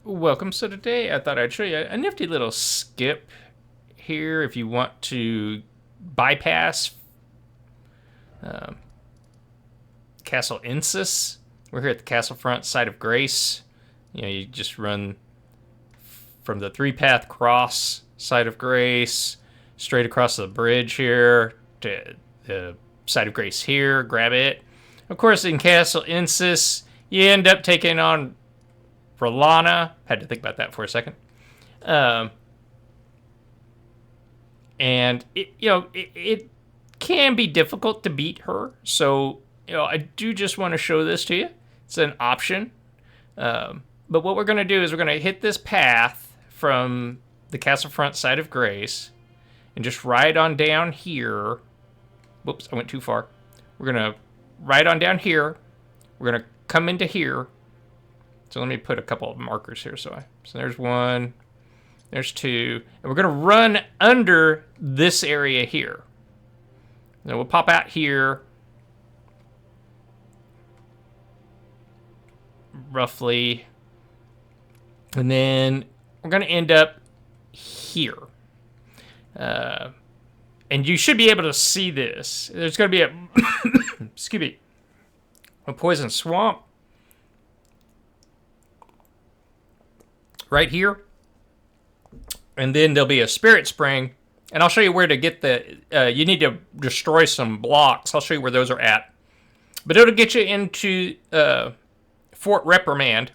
Welcome. So today I thought I'd show you a nifty little skip here if you want to bypass um, Castle Ensis. We're here at the castle front, side of Grace. You just run from the three-path cross, side of Grace, straight across the bridge here to the side of Grace here, grab it. Of course, in Castle Ensis, you end up taking on Rolana. Had to think about that for a second. Um, and it can be difficult to beat her. So I do just want to show this to you. It's an option. But what we're going to do is we're going to hit this path from the castle front side of Grace and just ride on down here. Whoops, I went too far. We're going to ride on down here. We're going to come into here. So let me put a couple of markers here. So there's one, there's two, and we're going to run under this area here. Then we'll pop out here, roughly, and then we're going to end up here. And you should be able to see this. There's going to be a, excuse me, a poison swamp right here, and then there'll be a spirit spring, and I'll show you where to get the you need to destroy some blocks. I'll show you where those are at, but it'll get you into Fort Reprimand,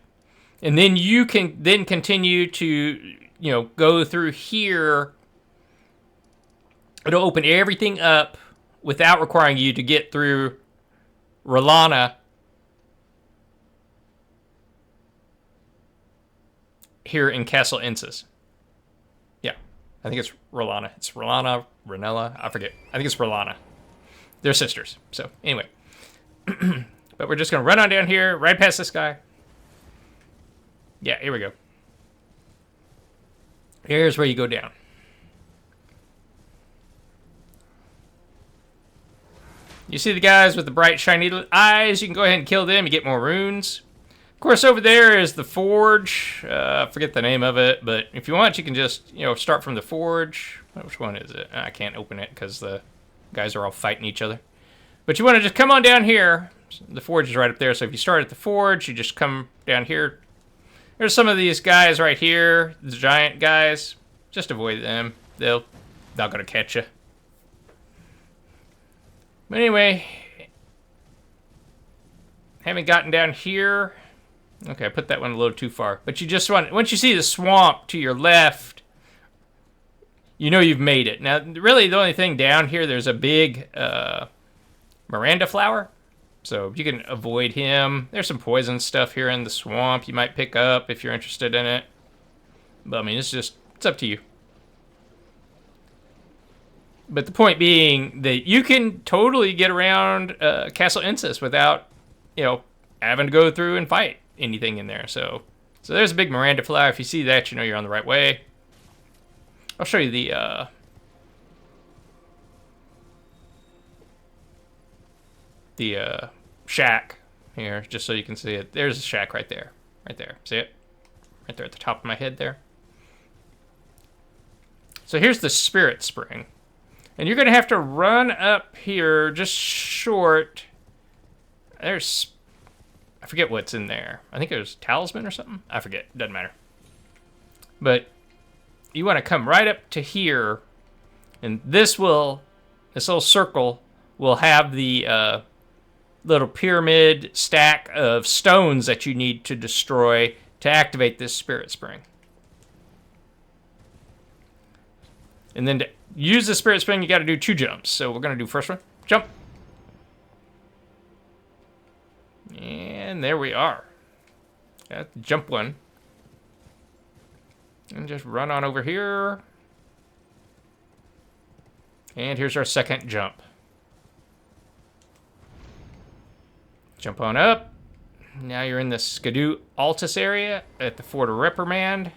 and then you can then continue to go through here. It'll open everything up without requiring you to get through Rolana here in Castle Ensis. Yeah, I think it's Rolana. It's Rolana, Ranella, I forget. I think it's Rolana. They're sisters. So, anyway. But we're just going to run on down here, right past this guy. Yeah, here we go. Here's where you go down. You see the guys with the bright, shiny eyes? You can go ahead and kill them. You get more runes. Of course, over there is the forge. I forget the name of it, but if you want, you can just start from the forge. Which one is it? I can't open it because the guys are all fighting each other. But you want to just come on down here. The forge is right up there, so if you start at the forge, you just come down here. There's some of these guys right here, the giant guys. Just avoid them. They're not gonna catch you. But anyway, haven't gotten down here. Okay, I put that one a little too far. But you just want, once you see the swamp to your left, you know you've made it. Now, really, the only thing down here, there's a big Miranda flower. So you can avoid him. There's some poison stuff here in the swamp you might pick up if you're interested in it. But, I mean, it's up to you. But the point being that you can totally get around Castle Ensis without, having to go through and fight anything in there. So there's a big Miranda flower. If you see that, you know you're on the right way. I'll show you the shack here, just so you can see it. There's a shack right there. Right there. See it? Right there at the top of my head there. So here's the spirit spring. And you're going to have to run up here just short. I forget what's in there. I think it was talisman or something. I forget. Doesn't matter. But you want to come right up to here. And this little circle will have the little pyramid stack of stones that you need to destroy to activate this spirit spring. And then to use the spirit spring, you got to do 2 jumps. So we're going to do first one. Jump. And there we are. Got jump one. And just run on over here. And here's our second jump. Jump on up. Now you're in the Skidoo Altus area at the Fort of Reprimand.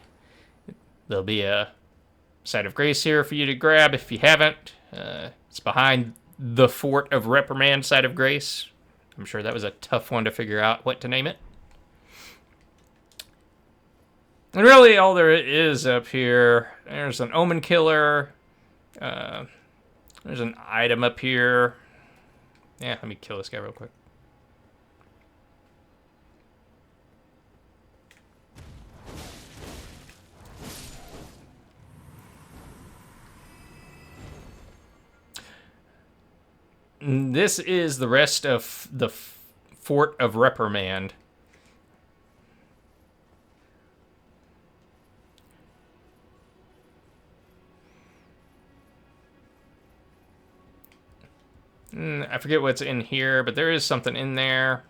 There'll be a side of Grace here for you to grab if you haven't. It's behind the Fort of Reprimand, side of Grace. I'm sure that was a tough one to figure out what to name it. And really, all there is up here, there's an omen killer. Uh, there's an item up here. Yeah, let me kill this guy real quick. This is the rest of the Fort of Reprimand. I forget what's in here, but there is something in there.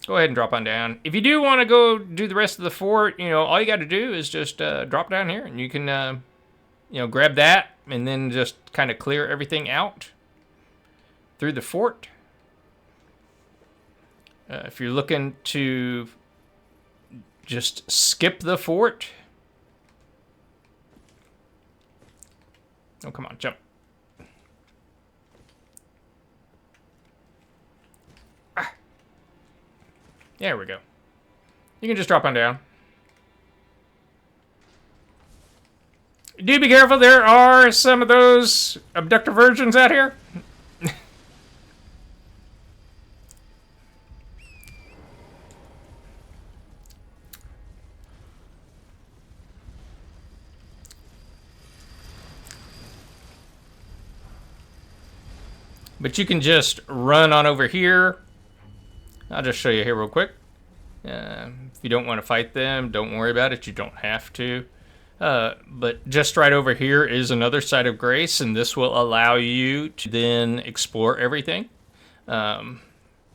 Go ahead and drop on down. If you do want to go do the rest of the fort, all you got to do is just drop down here, and you can, grab that, and then just kind of clear everything out through the fort. If you're looking to just skip the fort. Oh, come on, jump. There we go. You can just drop on down. Do be careful, there are some of those abductor virgins out here. But you can just run on over here. I'll just show you here real quick. If you don't want to fight them, don't worry about it. You don't have to. But just right over here is another site of grace, and this will allow you to then explore everything. Yeah,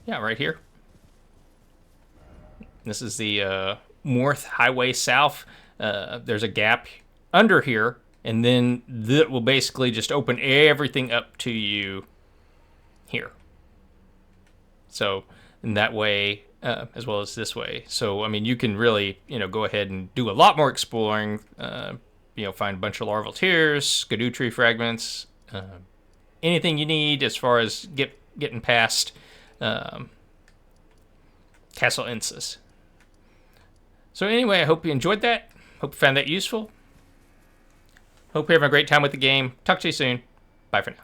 right here. This is the North Highway South. There's a gap under here, and then that will basically just open everything up to you here. So in that way, as well as this way. So, I mean, you can really, go ahead and do a lot more exploring. Find a bunch of larval tears, Erdtree fragments, anything you need as far as getting past Castle Ensis. So anyway, I hope you enjoyed that. Hope you found that useful. Hope you're having a great time with the game. Talk to you soon. Bye for now.